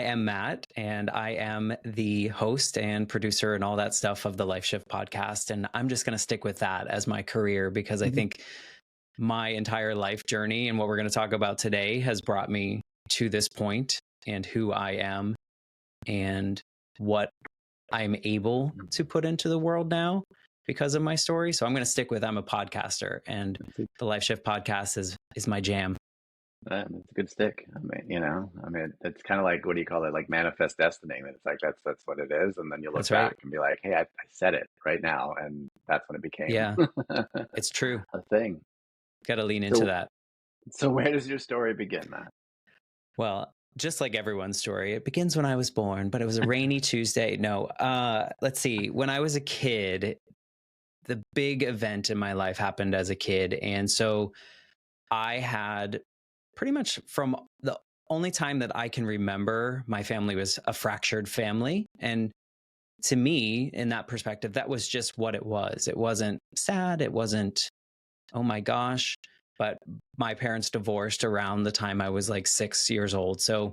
I am Matt, and I am the host and producer and all that stuff of the Life Shift podcast. And I'm just going to stick with that as my career because I Mhm. think my entire life journey and what we're going to talk about today has brought me to this point and who I am and what I'm able to put into the world now because of my story. So I'm going to stick with I'm a podcaster, and the Life Shift podcast is my jam. It's a good stick. It's kind of like, what do you call it? Like manifest destiny. And it's like, that's what it is. And then you look That's right. back and be like, hey, I said it right now. And that's when it became Yeah, it's true. a thing. Got to lean into So, that. so where does your story begin, Matt? Well, just like everyone's story, it begins when I was born, but it was a rainy Tuesday. No, let's see. When I was a kid, the big event in my life happened as a kid. And so I had pretty much from the only time that I can remember, my family was a fractured family. And to me, in that perspective, that was just what it was. It wasn't sad. It wasn't, oh my gosh. But my parents divorced around the time I was like 6 years old. So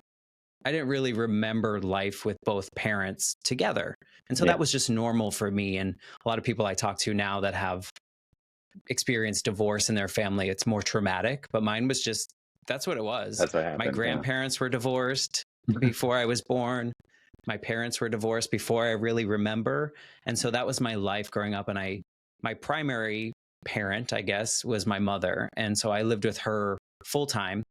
I didn't really remember life with both parents together. And so that Yeah, was just normal for me. And a lot of people I talk to now that have experienced divorce in their family, it's more traumatic. But mine was just, that's what it was. that's what My happened. Yeah. grandparents were divorced before I was born. My parents were divorced before I really remember. And so that was my life growing up. And my primary parent, I guess, was my mother. And so I lived with her full time.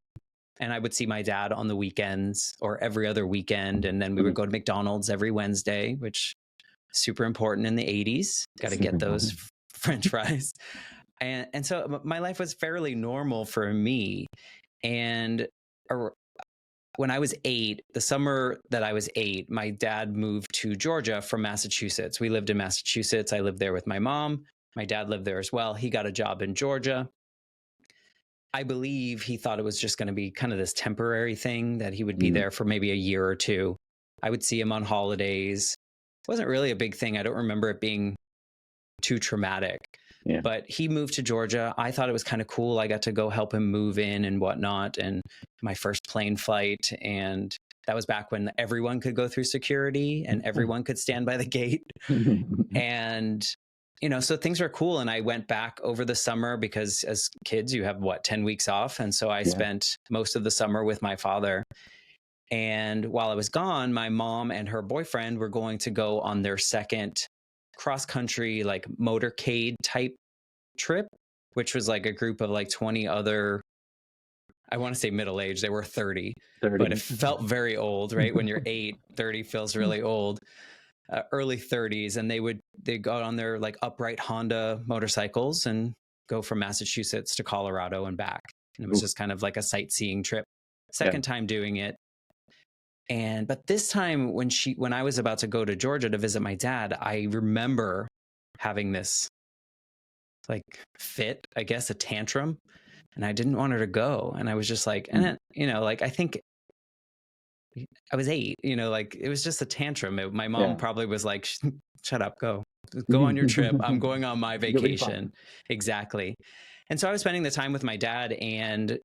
And I would see my dad on the weekends or every other weekend. And then we would Mhm. go to McDonald's every Wednesday, which is super important in the 80s. Got to get those French fries. And so my life was fairly normal for me. And when I was 8, the summer that I was 8, my dad moved to Georgia from Massachusetts. We lived in Massachusetts. I lived there with my mom. My dad lived there as well. He got a job in Georgia. I believe he thought it was just going to be kind of this temporary thing, that he would be Mhm. there for maybe a year or two. I would see him on holidays. It wasn't really a big thing. I don't remember it being too traumatic. Yeah. But he moved to Georgia. I thought it was kind of cool. I got to go help him move in and whatnot. And my first plane flight. And that was back when everyone could go through security and everyone could stand by the gate. And so things were cool. And I went back over the summer because as kids, you have 10 weeks off. And so I Yeah. spent most of the summer with my father. And while I was gone, my mom and her boyfriend were going to go on their second cross country, like motorcade type trip, which was like a group of like 20 other, I want to say middle age. They were 30, but 30. it felt very old, right? When you're 8, 30 feels really old. Early 30s, and they go on their like upright Honda motorcycles and go from Massachusetts to Colorado and back. And it was Ooh, just kind of like a sightseeing trip. yeah. Second time doing it. But this time when I was about to go to Georgia to visit my dad, I remember having this like fit, I guess, a tantrum, and I didn't want her to go. And I was just like, Mm. like I think I was 8, like it was just a tantrum. My mom Yeah. probably was like, shut up, go on your trip. I'm going on my You'll be vacation. fine. Exactly. And so I was spending the time with my dad, and,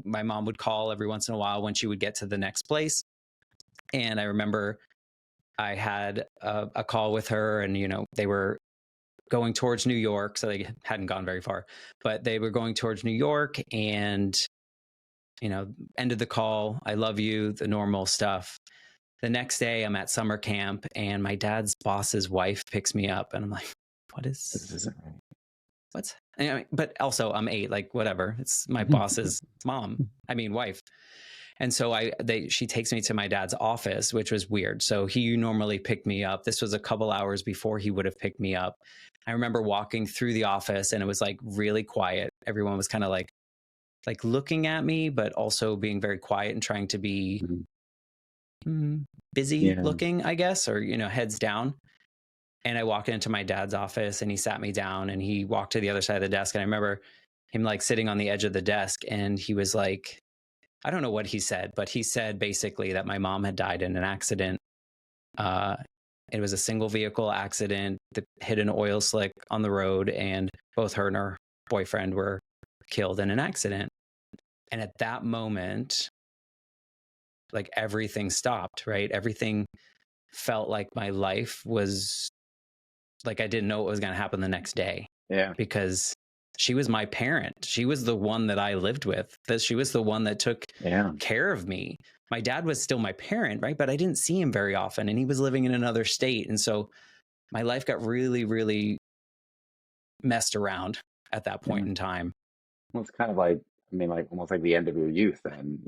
my mom would call every once in a while when she would get to the next place. And I remember I had a call with her, and, they were going towards New York. So they hadn't gone very far, but they were going towards New York, and, ended the call. I love you, the normal stuff. The next day I'm at summer camp, and my dad's boss's wife picks me up, and I'm like, This isn't right. what's, but also I'm 8, like whatever. It's my boss's wife. And so she takes me to my dad's office, which was weird. So he normally picked me up. This was a couple hours before he would have picked me up. I remember walking through the office, and it was like really quiet. Everyone was kind of like looking at me, but also being very quiet and trying to be busy Yeah. looking, I guess, or, heads down. And I walked into my dad's office, and he sat me down, and he walked to the other side of the desk. And I remember him like sitting on the edge of the desk, and he was like, I don't know what he said, but he said basically that my mom had died in an accident. It was a single vehicle accident that hit an oil slick on the road, and both her and her boyfriend were killed in an accident. And at that moment, like everything stopped, right? Everything felt like my life was like I didn't know what was going to happen the next day Yeah. because she was my parent. She was the one that I lived with. That she was the one that took Yeah. care of me. My dad was still my parent, right? But I didn't see him very often, and he was living in another state. And so my life got really, really messed around at that point Yeah. in time. Well, it's kind of like, I mean, like almost like the end of your youth then,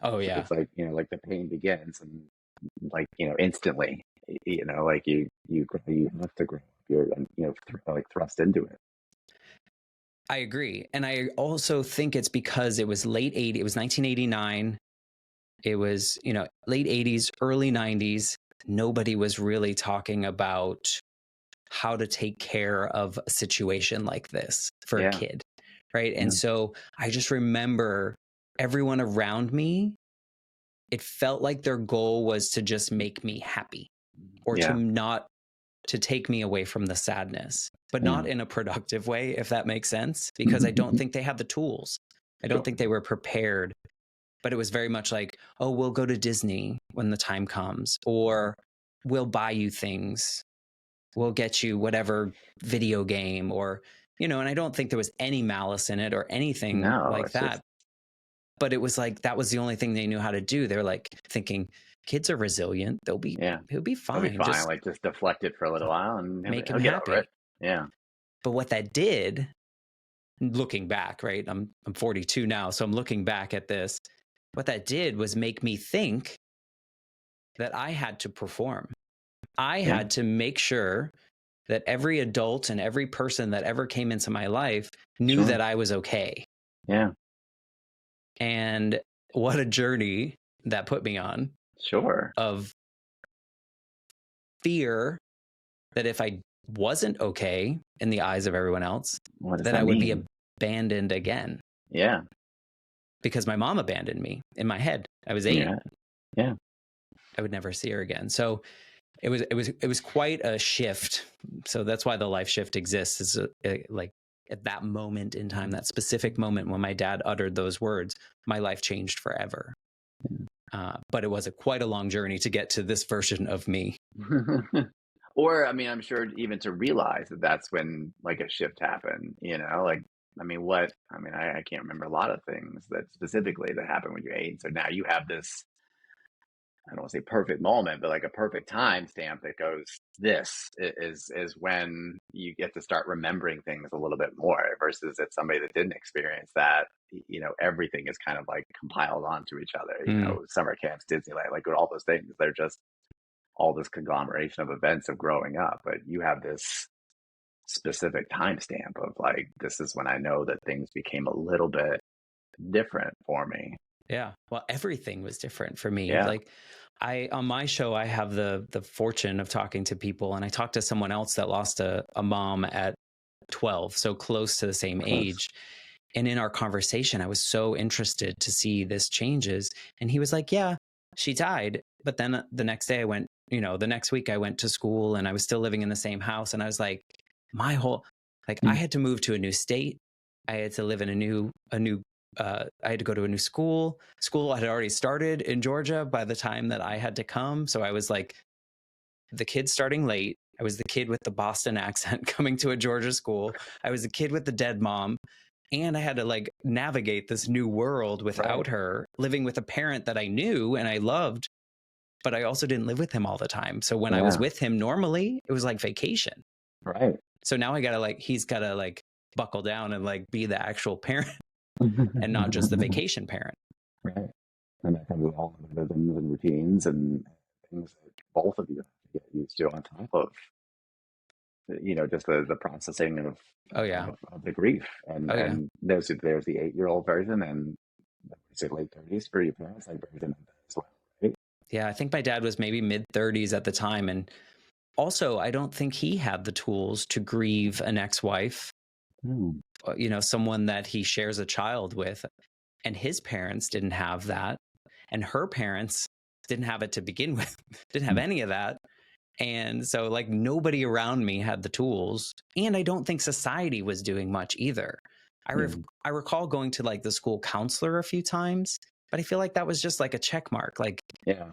Oh yeah. it's like, like the pain begins and like, instantly, like you have to grow up. You're, like thrust into it. I agree. And I also think it's because it was late 80s, it was 1989. It was, late 80s, early 90s. Nobody was really talking about how to take care of a situation like this for a Yeah. kid, right? Yeah. And so I just remember everyone around me, it felt like their goal was to just make me happy or Yeah. to take me away from the sadness, but Yeah. not in a productive way, if that makes sense, because I don't think they had the tools. I don't Sure. think they were prepared, but it was very much like, oh, we'll go to Disney when the time comes, or we'll buy you things. We'll get you whatever video game or, and I don't think there was any malice in it or anything No, like it's just, that. But it was like, that was the only thing they knew how to do. They're like thinking kids are resilient. He'll be It'll be fine. fine. Just Like just deflect it for a little while and make he'll him get over happy. it. Yeah. But what that did, looking back, right? I'm 42 now, so I'm looking back at this. What that did was make me think that I had to perform. I Yeah. had to make sure that every adult and every person that ever came into my life knew Sure. that I was okay. Yeah. And what a journey that put me on Sure. of fear that if I wasn't okay in the eyes of everyone else, What does that I that would be mean? abandoned again Yeah. because my mom abandoned me in my head. I was 8. Yeah. Yeah. I would never see her again. So it was quite a shift. So that's why the life shift exists, is like at that moment in time, that specific moment when my dad uttered those words, my life changed forever. But it was quite a long journey to get to this version of me. Or, I mean, I'm sure even to realize that that's when like a shift happened, like, I can't remember a lot of things that specifically that happened when you're 8. So now you have this, I don't want to say perfect moment, but like a perfect time stamp that goes, this is when you get to start remembering things a little bit more versus if somebody that didn't experience that, everything is kind of like compiled onto each other, summer camps, Disneyland, like all those things. They're just all this conglomeration of events of growing up, but you have this specific timestamp of like, this is when I know that things became a little bit different for me. Yeah. Well, everything was different for me. Yeah. Like on my show, I have the fortune of talking to people, and I talked to someone else that lost a mom at 12, so close to the same Close. age. And in our conversation, I was so interested to see this changes. And he was like, yeah, she died. But then the next day the next week I went to school and I was still living in the same house. And I was like, I had to move to a new state. I had to live in I had to go to a new school. School had already started in Georgia by the time that I had to come. So I was like the kid starting late. I was the kid with the Boston accent coming to a Georgia school. I was the kid with the dead mom. And I had to like navigate this new world without her, living with a parent that I knew and I loved, but I also didn't live with him all the time. So when I was with him normally, it was like vacation. Right. So now he's got to like buckle down and like be the actual parent and not just the vacation parent. Right. And that comes with all the rhythms and routines and things that both of you have to get used to on top of, just the processing of, of the grief. And there's the 8-year-old version and is it late 30s for your parents, like version of that as well, right? Yeah, I think my dad was maybe mid 30s at the time. And also, I don't think he had the tools to grieve an ex-wife, someone that he shares a child with. And his parents didn't have that. And her parents didn't have it to begin with, didn't have any of that. And so like nobody around me had the tools. And I don't think society was doing much either. I recall going to like the school counselor a few times But I feel like that was just like a check mark. Like, Yeah.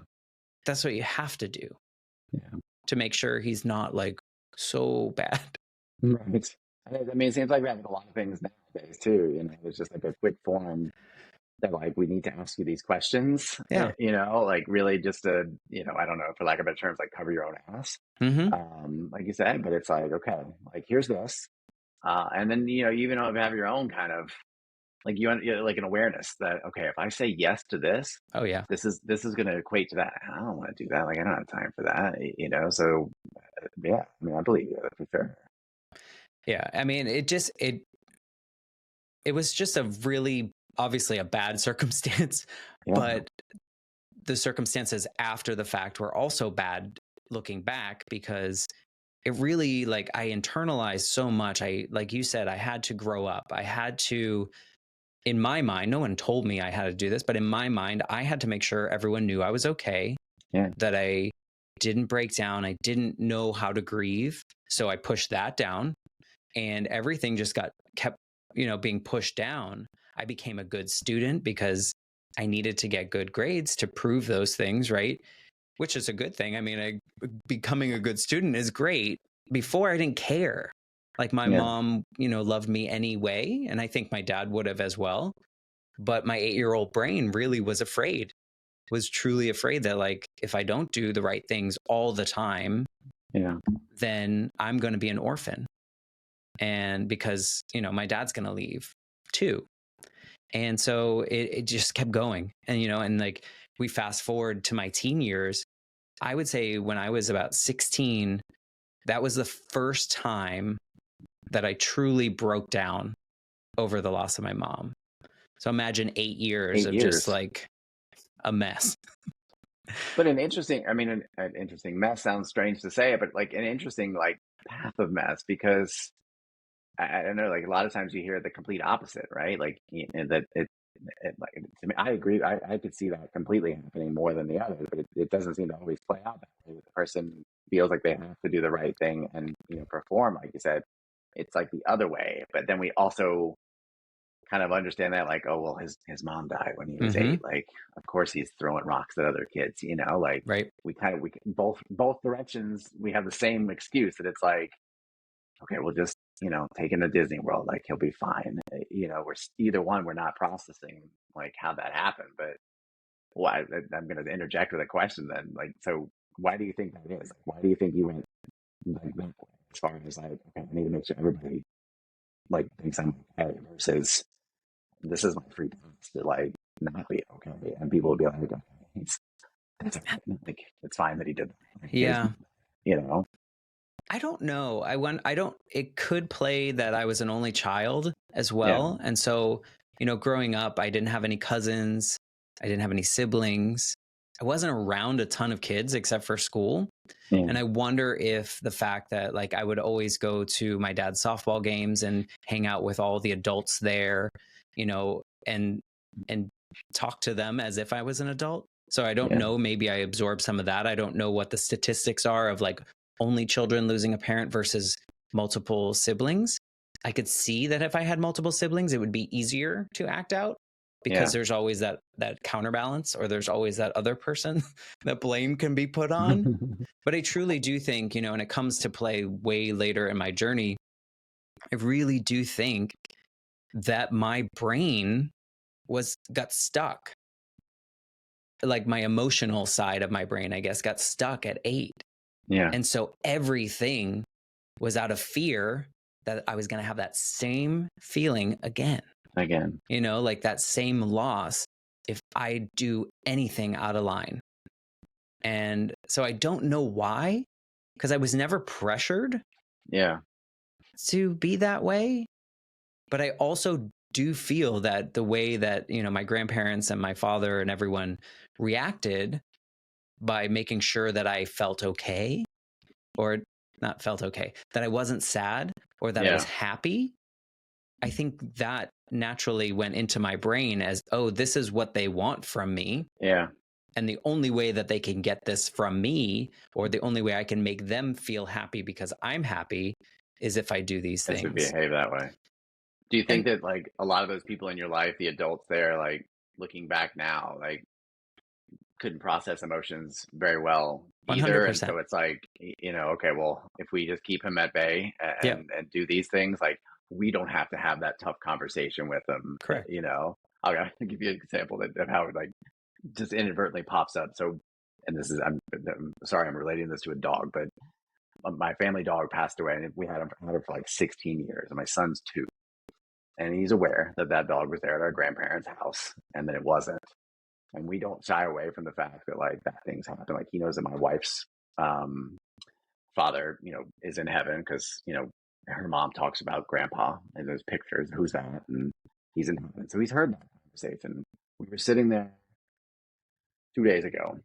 that's what you have to do Yeah. to make sure he's not like so bad. Right. I mean, it seems like we have a lot of things nowadays too. There's just like a quick form that like we need to ask you these questions. Yeah. Like really just to, I don't know, for lack of better terms, like cover your own ass. Mm-hmm. Like you said, but it's like, okay, like here's this, and then you even have your own kind of like like an awareness that okay, if I say yes to this, Oh, yeah. this is going to equate to that. I don't want to do that. Like I don't have time for that. So yeah, I mean, I believe you. That's for sure. Yeah. I mean, it was just a really, obviously a bad circumstance, Yeah, but the circumstances after the fact were also bad looking back, because it really, like, I internalized so much. Like you said, I had to grow up. I had to, in my mind, no one told me I had to do this, but in my mind, I had to make sure everyone knew I was okay, yeah, that I didn't break down. I didn't know how to grieve. So I pushed that down, and everything just kept, being pushed down. I became a good student because I needed to get good grades to prove those things, right? Which is a good thing. I mean, becoming a good student is great. Before, I didn't care. Like, my yeah, mom, loved me anyway, and I think my dad would have as well. But my 8-year-old brain really was truly afraid that, like, if I don't do the right things all the time, yeah, then I'm going to be an orphan. And because, my dad's going to leave too. And so it just kept going. And, and like, we fast forward to my teen years, I would say when I was about 16, that was the first time that I truly broke down over the loss of my mom. So imagine 8 years 8 of just years. like a mess. But an interesting, I mean, an interesting mess sounds strange to say, but like an interesting like path of mess because I don't know, like a lot of times you hear the complete opposite, right? Like that like to me, I agree. I could see that completely happening more than the other, but it doesn't seem to always play out that way. The person feels like they have to do the right thing and perform, like you said. It's like the other way, but then we also kind of understand that like, oh well, his mom died when he was Mm-hmm. 8. Like, of course he's throwing rocks at other kids. Like Right. we both directions we have the same excuse that it's like, okay, we'll just take him to Disney World. Like he'll be fine. We're either one. We're not processing like how that happened. But why? I'm going to interject with a question then. Like, so why do you think that is? Like, why do you think you went like that way? As far as like, okay, I need to make sure everybody like thinks I'm okay versus this is my free pass to like not be okay, and people will be like, okay, that's okay. Like it's fine that he did that. Like, Yeah. you know, I don't know. It could play that I was an only child as yeah, well. And so, growing up, I didn't have any cousins. I didn't have any siblings. I wasn't around a ton of kids except for school. yeah, And I wonder if the fact that, like, I would always go to my dad's softball games and hang out with all the adults there, and talk to them as if I was an adult. So I don't yeah, know, maybe I absorbed some of that. I don't know what the statistics are of like only children losing a parent versus multiple siblings. I could see that if I had multiple siblings, it would be easier to act out, because yeah, there's always that counterbalance, or there's always that other person that blame can be put on. But I truly do think, when it comes to play way later in my journey, I really do think that my brain got stuck. Like, my emotional side of my brain, I guess, got stuck at 8. yeah. And so everything was out of fear that I was going to have that same feeling again, Again, like that same loss if I do anything out of line. And so I don't know why, because I was never pressured yeah, to be that way. But I also do feel that the way that, my grandparents and my father and everyone reacted by making sure that I felt okay, or not felt okay, that I wasn't sad or that I was yeah, happy, I think that naturally went into my brain as, oh, this is what they want from me. yeah. And the only way that they can get this from me, or the only way I can make them feel happy because I'm happy, is if I do these As to things. behave that way. Do you think And that like a lot of those people in your life, the adults there, like looking back now, like couldn't process emotions very well either. And 100%. so it's like, okay, well, if we just keep him at bay Yep. and do these things, like we don't have to have that tough conversation with him, Correct. I'll give you an example of how it like just inadvertently pops up. So, and this is, I'm sorry, I'm relating this to a dog, but my family dog passed away and we had him for like 16 years and my son's 2. And he's aware that that dog was there at our grandparents' house and that it wasn't. And we don't shy away from the fact that like bad things happen. Like he knows that my wife's father, is in heaven because, her mom talks about grandpa and those pictures. Who's that? And he's in heaven. So he's heard that conversation. We were sitting there 2 days ago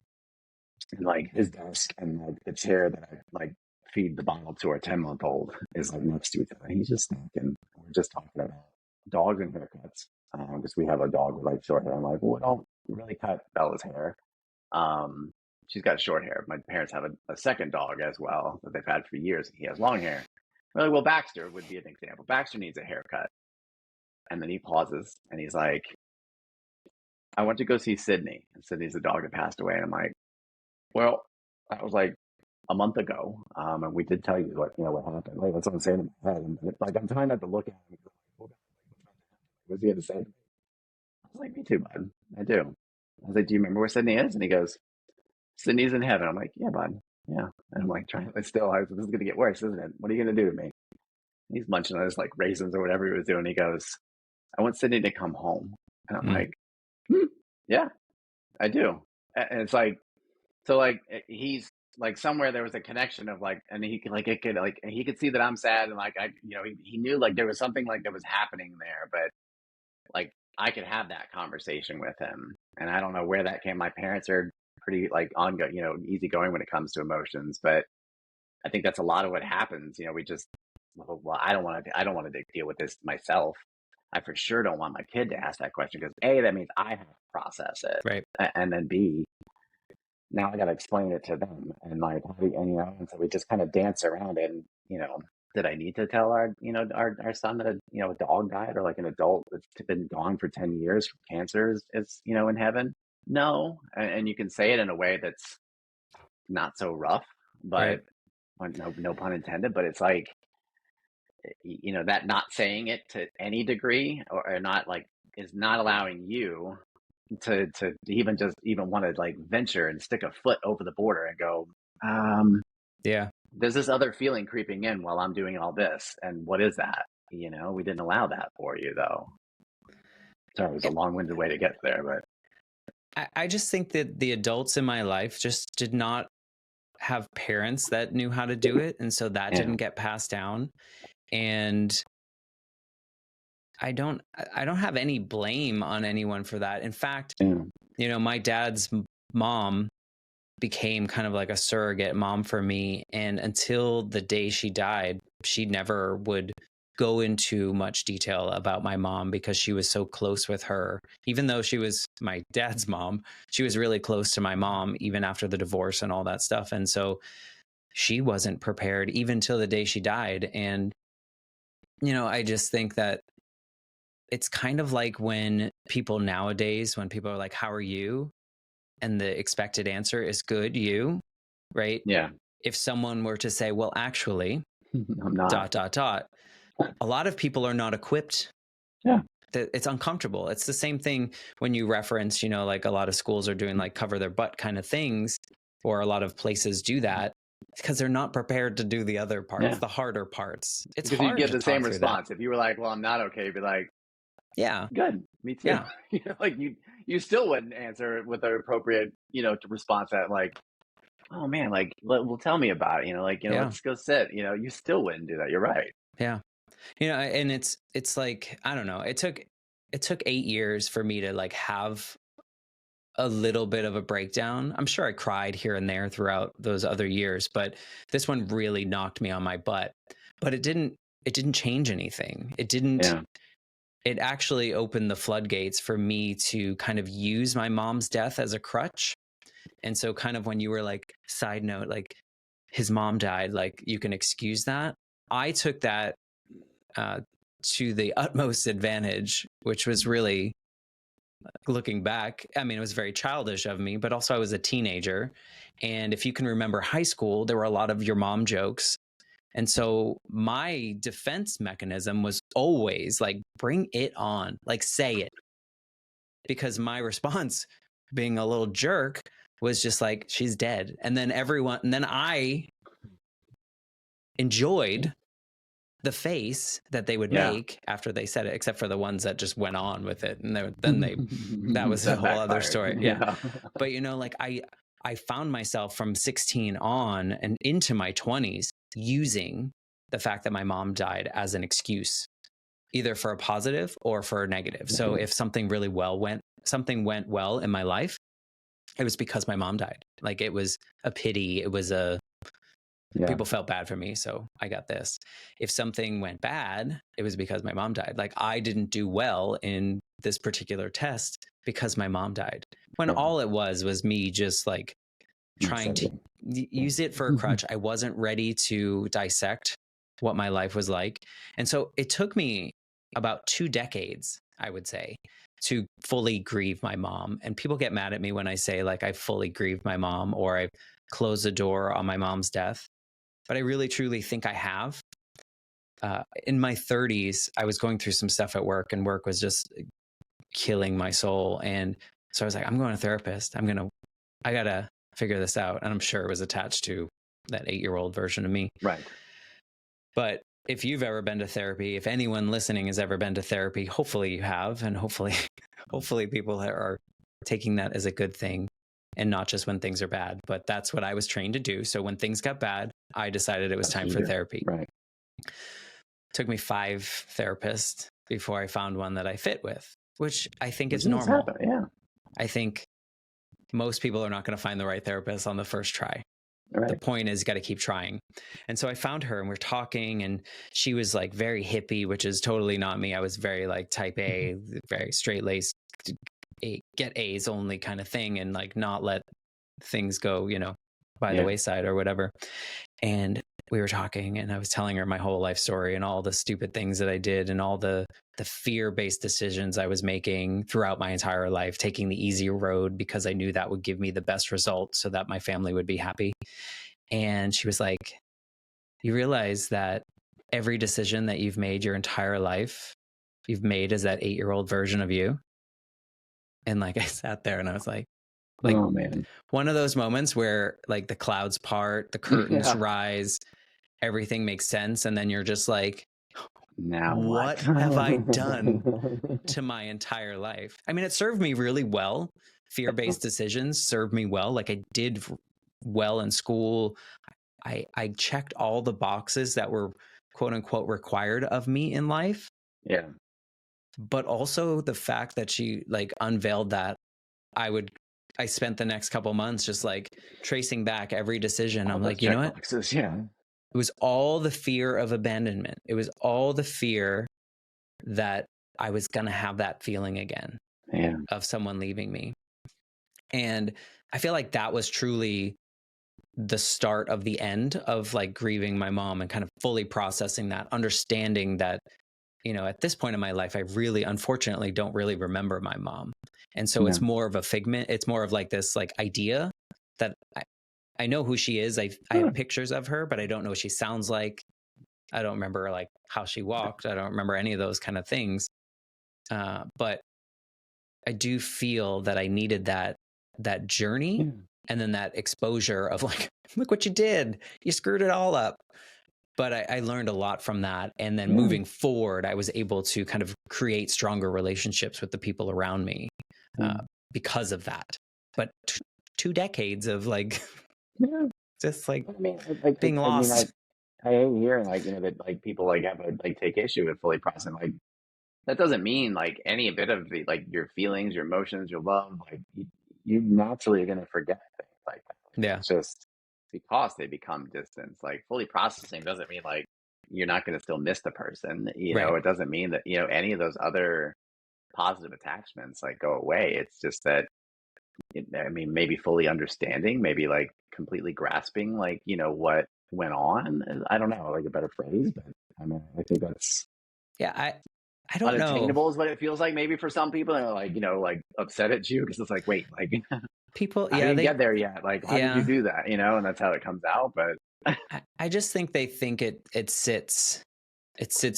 and like his desk and like the chair that I like feed the bottle to our 10-month-old is like next to each other. And he's just thinking, we're just talking about dogs and haircuts because we have a dog with like short hair. I'm like, well, we don't really cut Bella's hair. She's got short hair. My parents have a second dog as well that they've had for years. He has long hair. We're like, well, Baxter would be an example. Baxter needs a haircut. And then he pauses and he's like, I went to go see Sydney. And Sydney's the dog that passed away. And I'm like, well, that was like a month ago. And we did tell you what happened. Like, that's what I'm saying in my head. And like, I'm trying not to look at him and go, like, what's he had to say to me? I was like, me too, bud. I do. I was like, do you remember where Sydney is? And he goes, Sydney's in heaven. I'm like, yeah, bud. Yeah. And I'm like, this is going to get worse, isn't it? What are you going to do to me? And he's munching on his like raisins or whatever he was doing. He goes, I want Sydney to come home. And I'm like, yeah, I do. And it's like, so like he's like somewhere there was a connection of like, and he like, it could like, he could see that I'm sad. And like, he knew like there was something like that was happening there, but like I could have that conversation with him. And I don't know where that came. My parents are pretty like ongoing, easygoing when it comes to emotions, but I think that's a lot of what happens. We just, well, I don't want to deal with this myself. I for sure don't want my kid to ask that question because A, that means I have to process it. Right. And then B, now I got to explain it to them. And like, and so we just kind of dance around it. And, did I need to tell our son that a dog died or like an adult that's been gone for 10 years from cancer is in heaven? No. And you can say it in a way that's not so rough, but no pun intended, but it's like, that not saying it to any degree or not like is not allowing you to even want to like venture and stick a foot over the border and go, yeah, there's this other feeling creeping in while I'm doing all this. And what is that? We didn't allow that for you though. Sorry, it was a long-winded way to get there, but I just think that the adults in my life just did not have parents that knew how to do it. And so that didn't get passed down. And I don't have any blame on anyone for that. In fact, my dad's mom became kind of like a surrogate mom for me. And until the day she died, she never would go into much detail about my mom because she was so close with her. Even though she was my dad's mom, she was really close to my mom, even after the divorce and all that stuff. And so she wasn't prepared even till the day she died. And, I just think that it's kind of like when people nowadays, when people are like, how are you? And the expected answer is good, you, right? Yeah. If someone were to say, well, actually, I'm not. ... A lot of people are not equipped. Yeah. It's uncomfortable. It's the same thing when you reference, like a lot of schools are doing like cover their butt kind of things, or a lot of places do that because they're not prepared to do the other parts, the harder parts. It's because hard you get to the same talk through response. that. If you were like, well, I'm not okay, you'd be like, yeah, good, me too. Yeah. Like you still wouldn't answer with the appropriate, response that like, oh man, like, well, tell me about it, let's go sit, you still wouldn't do that. You're right. Yeah. And it's like, I don't know, it took 8 years for me to like have a little bit of a breakdown. I'm sure I cried here and there throughout those other years, but this one really knocked me on my butt. But it didn't change anything. It didn't. Yeah. It actually opened the floodgates for me to kind of use my mom's death as a crutch. And so kind of when you were like, side note, like his mom died, like you can excuse that. I took that to the utmost advantage, which was really looking back, I mean, it was very childish of me, but also I was a teenager. And if you can remember high school, there were a lot of your mom jokes. And so my defense mechanism was always like, bring it on, like, say it. Because my response, being a little jerk, was just like, she's dead. And then I enjoyed the face that they would make after they said it, except for the ones that just went on with it. And that was a That whole other backfired. story. Yeah. But, like I found myself from 16 on and into my 20s using the fact that my mom died as an excuse, either for a positive or for a negative. So if something went well in my life, it was because my mom died. Like, it was a pity. It was people felt bad for me, so I got this. If something went bad, it was because my mom died. Like, I didn't do well in this particular test because my mom died. When all it was me just like trying to use it for a crutch. I wasn't ready to dissect what my life was like. And so it took me about 2 decades, I would say, to fully grieve my mom. And people get mad at me when I say like I fully grieved my mom or I closed the door on my mom's death. But I really truly think I have. In my 30s, I was going through some stuff at work, and work was just killing my soul. And so I was like, I'm going to a therapist. I got to figure this out. And I'm sure it was attached to that 8-year-old version of me. Right. But if you've ever been to therapy, if anyone listening has ever been to therapy, hopefully you have. And hopefully people are taking that as a good thing and not just when things are bad. But that's what I was trained to do. So when things got bad, I decided it was time for therapy. Right. It took me 5 therapists before I found one that I fit with, which I think is normal. Yeah. I think most people are not going to find the right therapist on the first try. Right. The point is, you got to keep trying. And so I found her and we're talking, and she was like very hippie, which is totally not me. I was very like type A, very straight laced, get A's only kind of thing, and like not let things go, by the wayside or whatever. And we were talking, and I was telling her my whole life story and all the stupid things that I did and all the fear-based decisions I was making throughout my entire life, taking the easy road because I knew that would give me the best result so that my family would be happy. And she was like, you realize that every decision that you've made your entire life, you've made as that 8-year-old version of you. And like, I sat there and I was like, oh man, one of those moments where like the clouds part, the curtains rise, everything makes sense. And then you're just like, now what have I done to my entire life? I mean, it served me really well. Fear-based decisions served me well. Like, I did well in school. I checked all the boxes that were quote unquote required of me in life. Yeah. But also the fact that she like unveiled that, I spent the next couple months just like tracing back every decision. I'm like, you know what? Boxes, yeah. It was all the fear of abandonment. It was all the fear that I was going to have that feeling again of someone leaving me. And I feel like that was truly the start of the end of like grieving my mom and kind of fully processing that, understanding that, at this point in my life, I really, unfortunately, don't really remember my mom. And so it's more of a figment. It's more of like this like idea that I know who she is. I have pictures of her, but I don't know what she sounds like. I don't remember like how she walked. I don't remember any of those kind of things. But I do feel that I needed that journey and then that exposure of like, look what you did. You screwed it all up. But I learned a lot from that. And then moving forward, I was able to kind of create stronger relationships with the people around me because of that. But 2 decades of like, just like, being lost. I hate hearing like, that like people like have like take issue with fully processing. Like, that doesn't mean like any bit of the like your feelings, your emotions, your love, like you naturally are going to forget things like that. Yeah. It's just because they become distance. Like, fully processing doesn't mean like you're not going to still miss the person. It doesn't mean that, any of those other positive attachments like go away. It's just that, maybe fully understanding, maybe like completely grasping, like, what went on. I don't know, like a better phrase, but I think that's. Yeah. I don't know. unattainable is what it feels like maybe for some people, and they're like, like upset at you because it's like, wait, like People, I yeah, didn't get they, there yet. Like, how did you yeah. do that? And that's how it comes out. But I just think they think it sits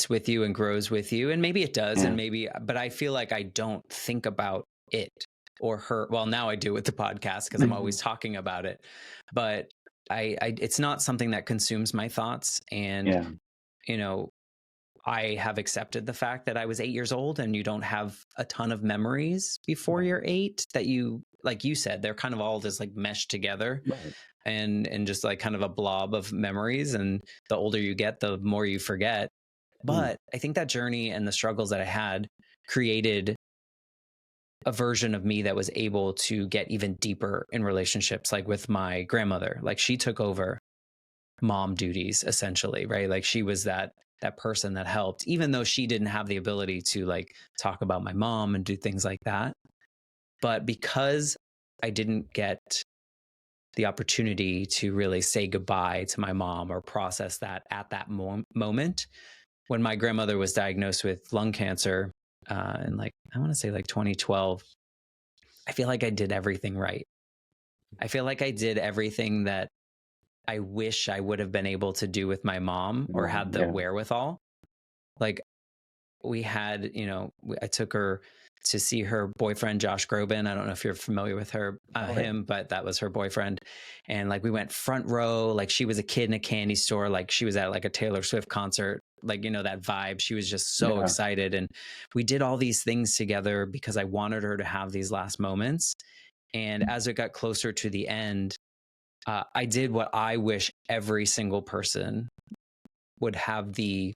with you and grows with you, and maybe it does, and yeah, maybe, but I feel like I don't think about it or her. Well, now I do with the podcast because I'm always talking about it, but it's not something that consumes my thoughts. And yeah, you know, I have accepted the fact that I was 8 years old, and you don't have a ton of memories before right, you're eight. That you, like you said, they're kind of all just like meshed together, right, and just like kind of a blob of memories. And the older you get, the more you forget. mm, But I think that journey and the struggles that I had created a version of me that was able to get even deeper in relationships, like with my grandmother. Like she took over mom duties essentially, right? Like she was that person that helped, even though she didn't have the ability to like talk about my mom and do things like that. But because I didn't get the opportunity to really say goodbye to my mom or process that at that moment, when my grandmother was diagnosed with lung cancer, in like, I want to say like 2012, I feel like I did everything right. I feel like I did everything that I wish I would have been able to do with my mom or right, had the yeah, wherewithal. Like we had, I took her to see her boyfriend, Josh Groban. I don't know if you're familiar with oh yeah, him, but that was her boyfriend. And like we went front row, like she was a kid in a candy store, like she was at like a Taylor Swift concert, like, that vibe. She was just so yeah, excited. And we did all these things together because I wanted her to have these last moments. And as it got closer to the end, I did what I wish every single person would have the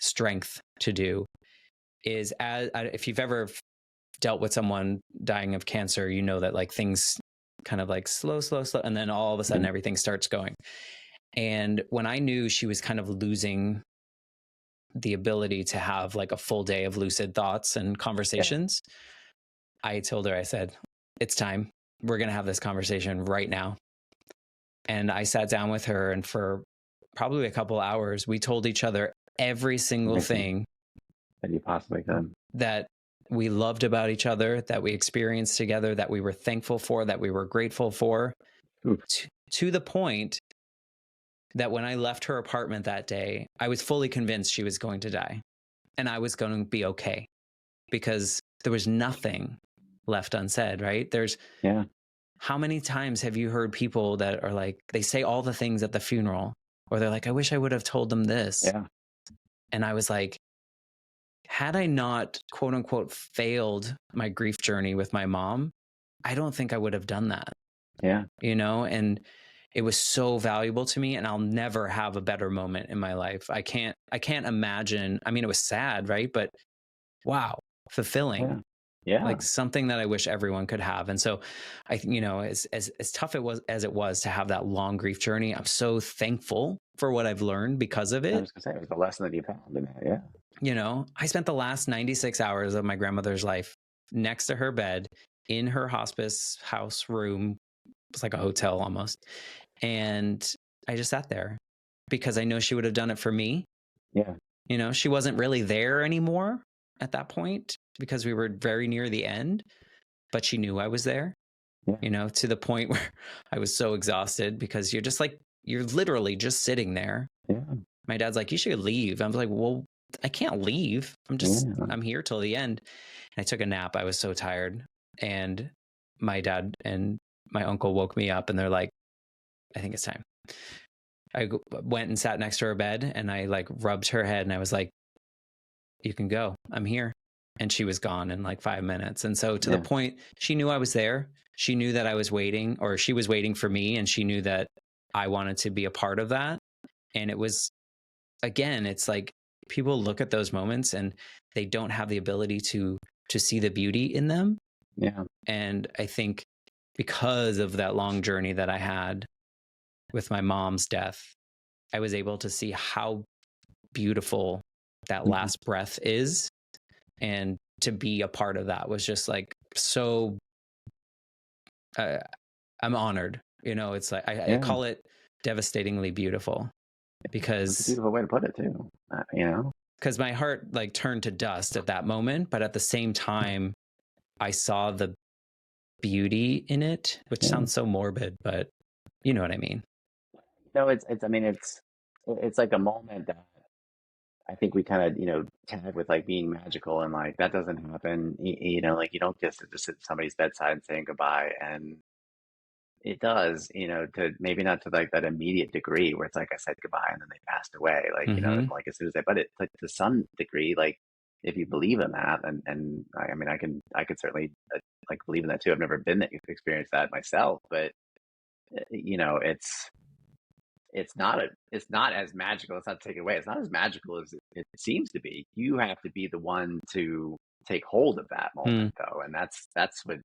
strength to do is, if you've ever dealt with someone dying of cancer, you know that like things kind of like slow, slow, slow, and then all of a sudden yeah, everything starts going. And when I knew she was kind of losing the ability to have like a full day of lucid thoughts and yeah, conversations, I told her, I said, it's time. We're going to have this conversation right now. And I sat down with her, and for probably a couple hours, we told each other every single everything thing that you possibly could. that we loved about each other, that we experienced together, that we were thankful for, that we were grateful for, Oof, to the point that when I left her apartment that day, I was fully convinced she was going to die and I was going to be okay because there was nothing left unsaid, right? There's, yeah, how many times have you heard people that are like, they say all the things at the funeral, or they're like, I wish I would have told them this. yeah, And I was like, had I not, quote unquote, failed my grief journey with my mom, I don't think I would have done that, yeah, and it was so valuable to me, and I'll never have a better moment in my life. I can't imagine. I mean, it was sad, right? But wow, fulfilling, yeah, yeah. like something that I wish everyone could have. And so as tough it was to have that long grief journey, I'm so thankful for what I've learned because of I it. was gonna say it was the lesson that you found in that. Yeah, I spent the last 96 hours of my grandmother's life next to her bed in her hospice house room. It's like a hotel almost. And I just sat there because I know she would have done it for me. yeah, She wasn't really there anymore at that point because we were very near the end, but she knew I was there, yeah, to the point where I was so exhausted because you're literally just sitting there. yeah, My dad's like, you should leave. I was like, well, I can't leave. yeah, I'm here till the end. And I took a nap. I was so tired. And my dad and my uncle woke me up and they're like, I think it's time. I went and sat next to her bed and I like rubbed her head and I was like, you can go. I'm here. And she was gone in like 5 minutes. And so to the yeah, point, she knew I was there. She knew that I was waiting, or she was waiting for me. And she knew that I wanted to be a part of that. And it was, again, it's like people look at those moments and they don't have the ability to see the beauty in them. yeah, And I think because of that long journey that I had with my mom's death, I was able to see how beautiful that mhm, last breath is. And to be a part of that was just like so, uh, I'm honored. It's like, I yeah. call it devastatingly beautiful That's a because beautiful way to put it too. because my heart like turned to dust at that moment. But at the same time, I saw the beauty in it, which Yeah. sounds so morbid, but you know what I mean. No, I mean, it's like a moment that I think we kind of, tag with like being magical, and like that doesn't happen. Like you don't just sit at somebody's bedside and saying goodbye. And it does, to maybe not to like that immediate degree where it's like I said goodbye and then they passed away, like, Hmm. like as soon as they, but it's like to some degree, like if you believe in that, and I mean, I could certainly like believe in that too. I've never been there, experienced that myself, but it's not as magical. It's not taken away. It's not as magical as it seems to be. You have to be the one to take hold of that Mm, moment, though, and that's what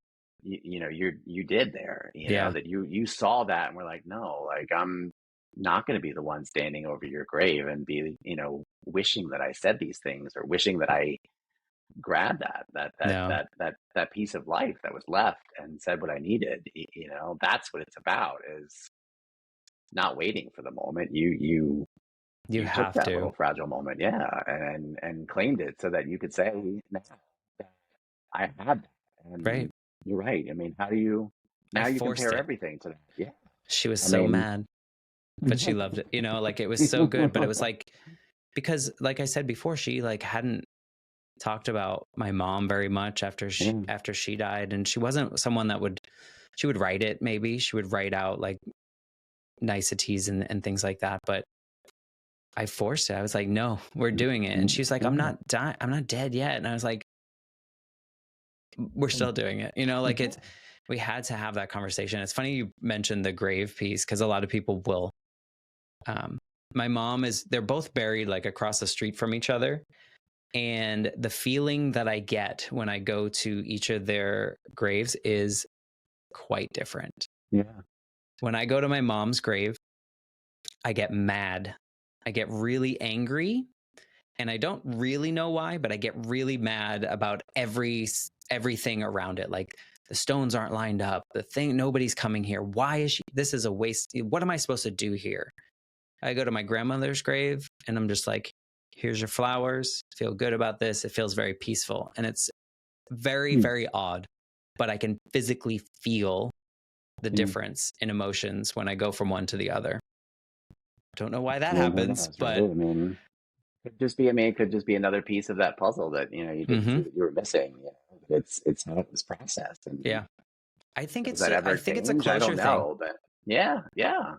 you did there. yeah. That you saw that and were like, no, like I'm not going to be the one standing over your grave and be wishing that I said these things, or wishing that I grabbed No. that piece of life that was left and said what I needed. That's what it's about, is not waiting for the moment. You You took have that to. little fragile moment, yeah, and claimed it so that you could say, now that I had that. Right. And you're right. I mean, how do you I now you forced compare it. everything to that? Yeah. She was I so mean, mad, but she loved it. Like it was so good, but it was like because like I said before, she like hadn't talked about my mom very much yeah. after she died, and she wasn't someone that would she would write it, maybe she would write out like niceties and things like that, but I forced it. I was like, no, we're doing it. And she's like, Yeah. I'm not dead yet. And I was like, we're still doing it. Like Yeah. we had to have that conversation. It's funny you mentioned the grave piece, because a lot of people will. Um, my mom they're both buried like across the street from each other. And the feeling that I get when I go to each of their graves is quite different. Yeah. When I go to my mom's grave, I get mad. I get really angry, and I don't really know why, but I get really mad about everything around it. Like the stones aren't lined up. The thing, nobody's coming here. Why is she? This is a waste. What am I supposed to do here? I go to my grandmother's grave and I'm just like, here's your flowers. Feel good about this. It feels very peaceful. And it's very, Hmm. very odd, but I can physically feel the Yeah. difference in emotions when I go from one to the other. Don't know why that Well, who happens, knows, right? but I mean, it could just be another piece of that puzzle that you didn't see mhm, that you were missing. It's how it was processed, and yeah. I think does that ever I think it's a change? I don't closure thing. know, but yeah, yeah.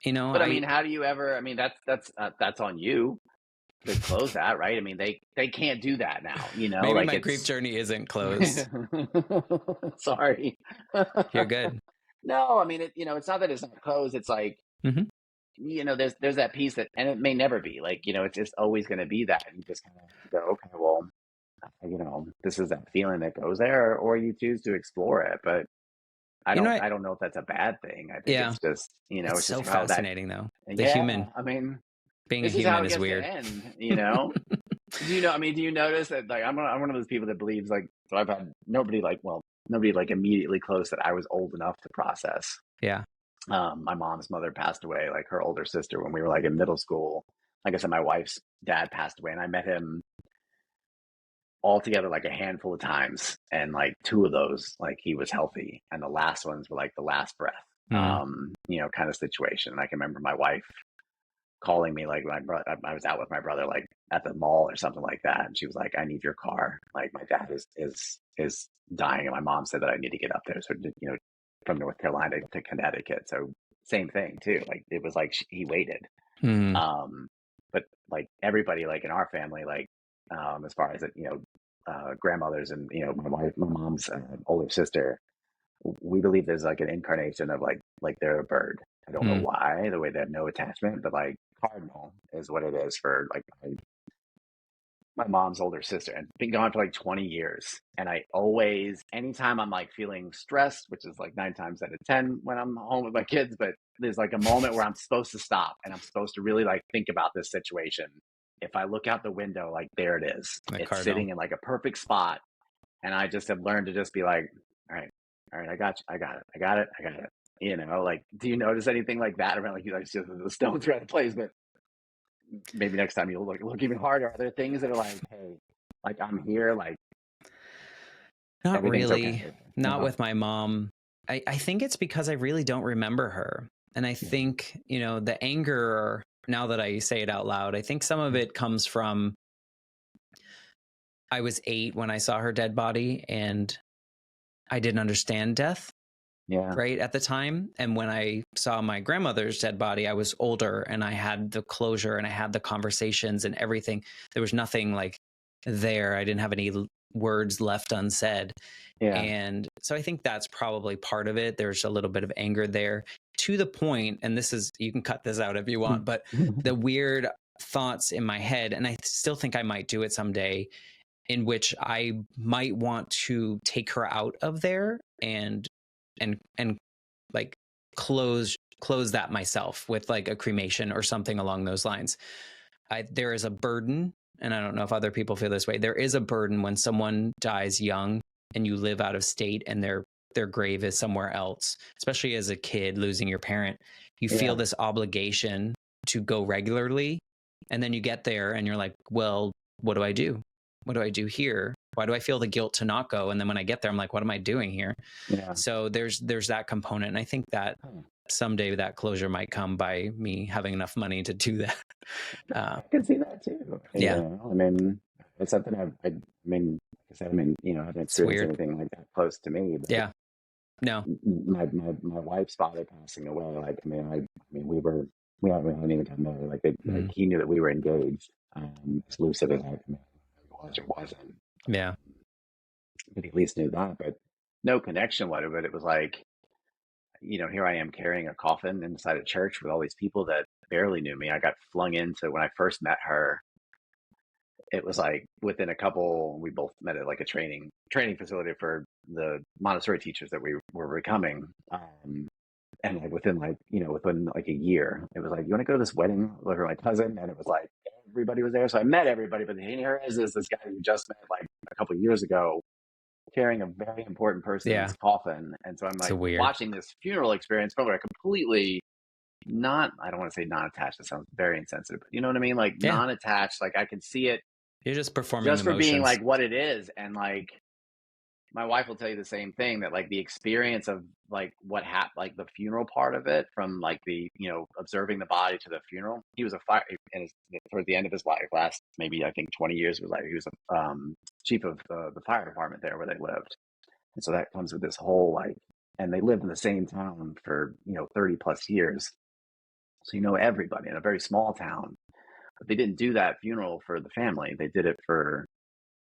But I mean, I how do you ever? I mean, that's on you to close that, right? I mean, they can't do that now. maybe Like my grief it's. journey isn't closed. Sorry. You're good. No, I mean, it's not that it's not closed. It's like, Hmm. there's that piece that, and it may never be like, it's just always going to be that. And you just kind of go, okay, well, this is that feeling that goes there, or you choose to explore it. But What? I don't know if that's a bad thing. I think Yeah. it's just, It's it's just so how that, fascinating though. The yeah, human, I mean, being a this is how human it is gets to weird. end. I mean, do you notice that, like, I'm one of those people that believes, like, so I've had nobody like immediately close that I was old enough to process. Yeah. My mom's mother passed away, like her older sister, when we were like in middle school. Like I said, my wife's dad passed away, and I met him altogether like a handful of times, and like two of those, like he was healthy, and the last ones were like the last breath, Mm, kind of situation. And I can remember my wife calling me, like I was out with my brother, like at the mall or something like that, and she was like, "I need your car. Like my dad is dying," and my mom said that I need to get up there. So from North Carolina to Connecticut. So same thing too. Like it was like he waited. mm, Um, but like everybody, like in our family, like as far as grandmothers and my mom's older sister, we believe there's like an incarnation of like they're a bird. I don't know mm, why, the way they have no attachment, but like cardinal is what it is for like my mom's older sister, and been gone for like 20 years. And I always, anytime I'm like feeling stressed, which is like 9 times out of 10 when I'm home with my kids, but there's like a moment where I'm supposed to stop and I'm supposed to really like think about this situation. If I look out the window, like there it is. the It's cardinal. sitting in like a perfect spot. And I just have learned to just be like, all right, I got you. I got it. I got it. I got it. Like, do you notice anything like that around, like, the stones are out of place? But maybe next time you'll look even harder. Are there things that are like, hey, like I'm here, like Not everything's really. okay? Not No. with my mom. I think it's because I really don't remember her. And I Yeah. think, the anger, now that I say it out loud, I think some of it comes from I was 8 when I saw her dead body and I didn't understand death, Yeah. right, at the time. And when I saw my grandmother's dead body, I was older and I had the closure and I had the conversations and everything. There was nothing like there. I didn't have any words left unsaid. Yeah. And so I think that's probably part of it. There's a little bit of anger there to the point, and this is, you can cut this out if you want, but the weird thoughts in my head, and I still think I might do it someday, in which I might want to take her out of there and like close that myself with like a cremation or something along those lines. There is a burden, and I don't know if other people feel this way. There is a burden when someone dies young and you live out of state and their grave is somewhere else, especially as a kid losing your parent. You feel Yeah. this obligation to go regularly, and then you get there and you're like, well, what do I do? What do I do here? Why do I feel the guilt to not go? And then when I get there, I'm like, what am I doing here? Yeah. So there's that component, and I think that someday that closure might come by me having enough money to do that. I can see that too. Yeah, I mean, it's something I mean, like I said, I mean, I haven't it's experienced weird. anything like that close to me, but Yeah, no, my wife's father passing away, like, we hadn't even gotten married. Like, like he knew that we were engaged. As lucid as I was or wasn't, yeah, but he at least knew that. But no connection with it. But it was like, here I am carrying a coffin inside a church with all these people that barely knew me. I got flung into when I first met her. It was like within a couple, we both met at like a training facility for the Montessori teachers that we were becoming. And like within like a year, it was like, you want to go to this wedding with my cousin? And it was like everybody was there. So I met everybody, but here is this guy who just met like a couple of years ago carrying a very important yeah. person's coffin. And so I'm So like weird. watching this funeral experience from a completely not, I don't want to say non-attached. That sounds very insensitive, but you know what I mean? Like Yeah, non-attached, like I can see it you're just performing just for being emotions. like what it is. And like my wife will tell you the same thing, that like the experience of like what happened, like the funeral part of it, from like the observing the body to the funeral. He was a fire, and towards the end of his life, last maybe I think 20 years, was like he was a chief of the fire department there where they lived. And so that comes with this whole like, and they lived in the same town for 30 plus years, so everybody in a very small town. But they didn't do that funeral for the family, they did it for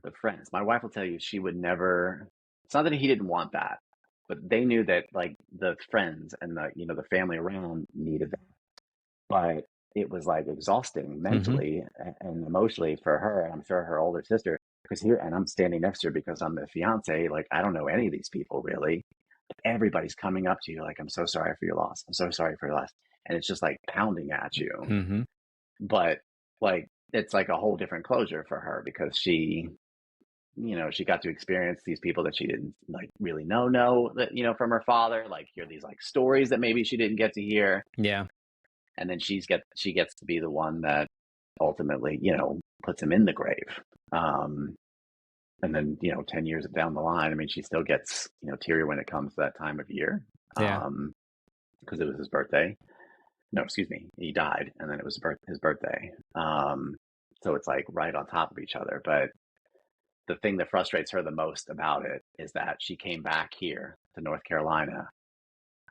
the friends. My wife will tell you she would never. It's not that he didn't want that, but they knew that like the friends and the family around needed that. But it was like exhausting Mm-hmm. mentally and emotionally for her, and I'm sure her older sister. Because here, and I'm standing next to her because I'm the fiance. Like I don't know any of these people really. Everybody's coming up to you like, "I'm so sorry for your loss. I'm so sorry for your loss," and it's just like pounding at you. Mm-hmm. But like it's like a whole different closure for her because she got to experience these people that she didn't like really know that from her father, like hear these like stories that maybe she didn't get to hear. Yeah, And then she gets to be the one that ultimately puts him in the grave. And then 10 years down the line, I mean, she still gets teary when it comes to that time of year, yeah, because it was his birthday. No, excuse me, he died, and then it was his birthday. So it's like right on top of each other. But the thing that frustrates her the most about it is that she came back here to North Carolina,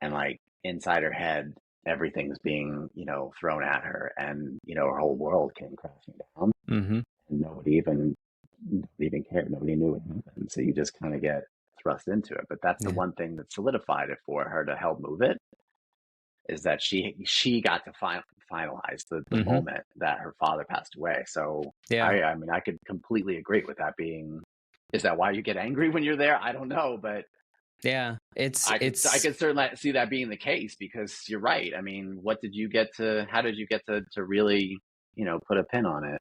and like inside her head, everything's being, thrown at her, and, her whole world came crashing down, mm-hmm. and nobody even cared. Nobody knew what happened. So you just kind of get thrust into it. But that's the Yeah, one thing that solidified it for her to help move it, is that she got to finalize the mm-hmm. moment that her father passed away. So Yeah, I mean, I could completely agree with that being. Is that why you get angry when you're there? I don't know, but yeah. I It's could certainly see that being the case, because you're right. I mean, how did you get to really, put a pin on it?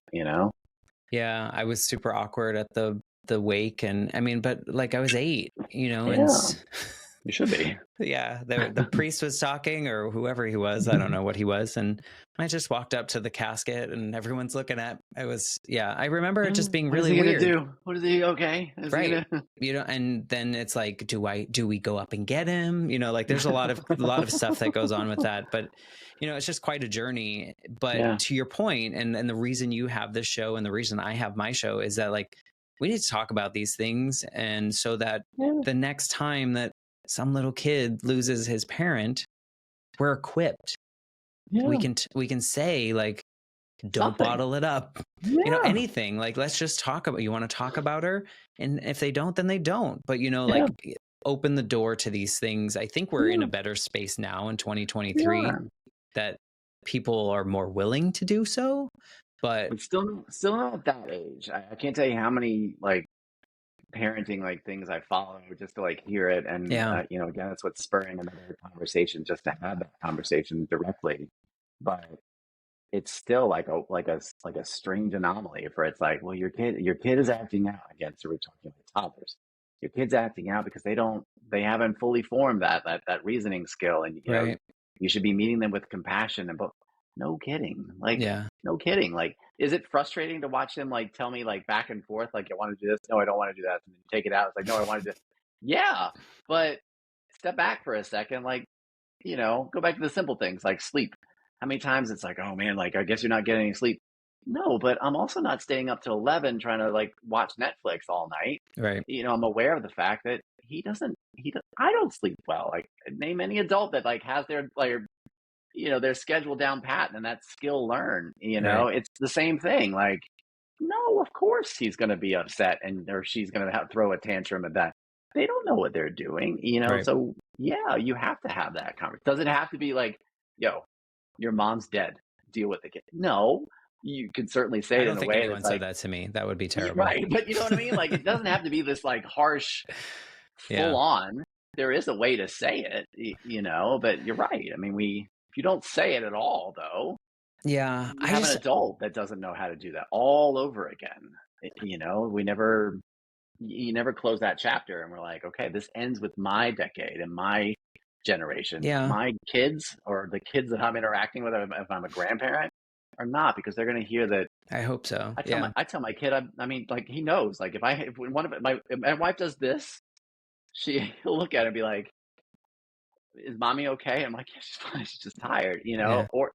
Yeah, I was super awkward at the wake, and I mean, but like I was 8, and Yeah. You should be. Yeah, the priest was talking, or whoever he was. I don't know what he was, and I just walked up to the casket, and everyone's looking at. I was, yeah, I remember it just being What is really he gonna weird, do? What is he? Okay, is he right? gonna? And then it's like, do we go up and get him? Like there's a lot of stuff that goes on with that, but it's just quite a journey. But Yeah, to your point, and the reason you have this show and the reason I have my show is that, like, we need to talk about these things, and so that yeah, the next time that some little kid loses his parent, we're equipped. We yeah. can say, like, don't Something. bottle it up. Yeah, Anything. Like, let's just talk about, you want to talk about her, and if they don't, then they don't. But yeah, like, open the door to these things. I think we're in yeah. a better space now in We 2023 are, that people are more willing to do so. But but still not at that age. I can't tell you how many like parenting like things I follow just to like hear it, and yeah, again, it's what's spurring another conversation just to have that conversation directly. But it's still like a strange anomaly for it's like, well, your kid is acting out again. So we're talking about toddlers. Your kid's acting out because they haven't fully formed that reasoning skill, and right. you should be meeting them with compassion. And but no kidding, like Yeah, no kidding, like is it frustrating to watch him like tell me like back and forth, like I want to do this, no, I don't want to do that, and then you take it out, it's like no, I want to do, yeah, but step back for a second, like go back to the simple things like sleep. How many times it's like, oh man, like I guess you're not getting any sleep. No, but I'm also not staying up till 11 trying to like watch Netflix all night. right, I'm aware of the fact that I don't sleep well. Like name any adult that like has their like their schedule down pat and that skill learned. right, It's the same thing. Like, no, of course he's going to be upset and or she's going to throw a tantrum at that. They don't know what they're doing. right. So yeah, you have to have that conversation. Does it have to be like, yo, your mom's dead, deal with the kid? No, you could certainly say I it don't in a think way anyone that's said like, that to me. That would be yeah, terrible. right, but you know what I mean? Like, it doesn't have to be this like harsh, full Yeah, on. There is a way to say it, but you're right. I mean, if you don't say it at all, though, yeah. you have an adult that doesn't know how to do that all over again. We never, you never close that chapter, and we're like, okay, this ends with my decade and my generation. Yeah, My kids or the kids that I'm interacting with, if I'm a grandparent, are not, because they're going to hear that. I hope so. I tell my Yeah, I tell my kid, I mean, like he knows, like if one of my wife does this, he'll look at it and be like, "Is mommy okay?" I'm like, "Yeah, she's fine. She's just tired, yeah, or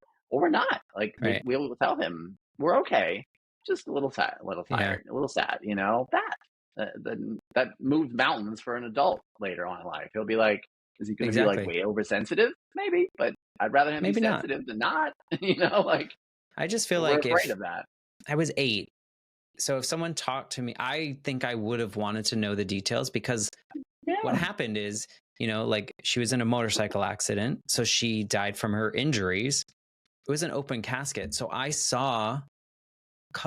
not." Like right. we'll tell him we're okay, just a little tired, a little Yeah, tired, a little sad. That moves mountains for an adult later on in life. He'll be like, is he going to be like exactly. way oversensitive? Maybe, but I'd rather him be Maybe not. sensitive than not. Like I just feel we're like afraid if of that. I was 8, so if someone talked to me, I think I would have wanted to know the details, because what Yeah, happened is, like, she was in a motorcycle accident, so she died from her injuries. It was an open casket, so I saw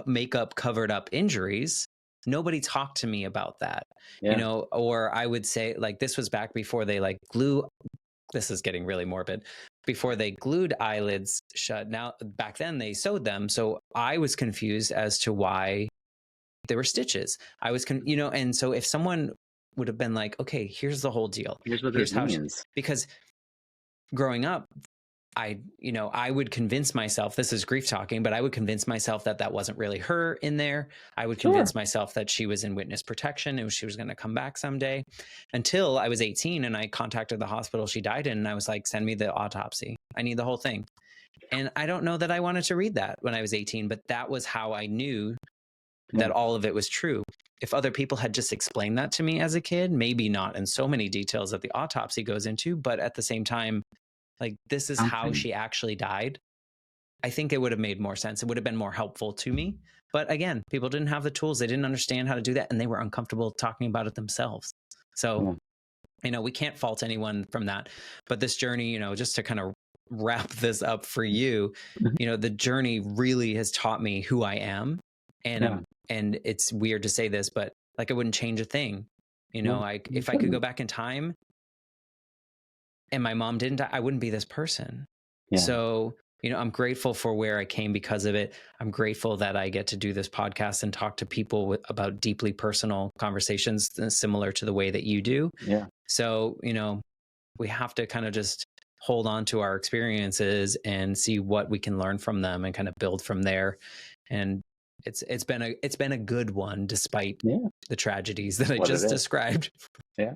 makeup covered up injuries. Nobody talked to me about that, yeah, or I would say, like, this was back before they like glue. This is getting really morbid. Before they glued eyelids shut. Now, back then they sewed them, so I was confused as to why there were stitches. I was, and so if someone would have been like, okay, here's the whole deal. here's what Here's this how, means. because growing up, I would convince myself, this is grief talking, but I would convince myself that that wasn't really her in there. I would Sure. convince myself that she was in witness protection and she was going to come back someday, until I was 18 and I contacted the hospital she died in. And I was like, send me the autopsy. I need the whole thing. And I don't know that I wanted to read that when I was 18, but that was how I knew that all of it was true. If other people had just explained that to me as a kid, maybe not in so many details that the autopsy goes into, but at the same time, like, this is how she actually died, I think it would have made more sense. It would have been more helpful to me. But again, people didn't have the tools. They didn't understand how to do that. And they were uncomfortable talking about it themselves. So, we can't fault anyone from that. But this journey, just to kind of wrap this up for you, the journey really has taught me who I am. And and it's weird to say this, but like, I wouldn't change a thing. If I could go back in time and my mom didn't die, I wouldn't be this person. Yeah. So, I'm grateful for where I came because of it. I'm grateful that I get to do this podcast and talk to people about deeply personal conversations similar to the way that you do. Yeah. So, we have to kind of just hold on to our experiences and see what we can learn from them and kind of build from there. And it's been a good one despite Yeah. the tragedies that I What it just is. described. Yeah.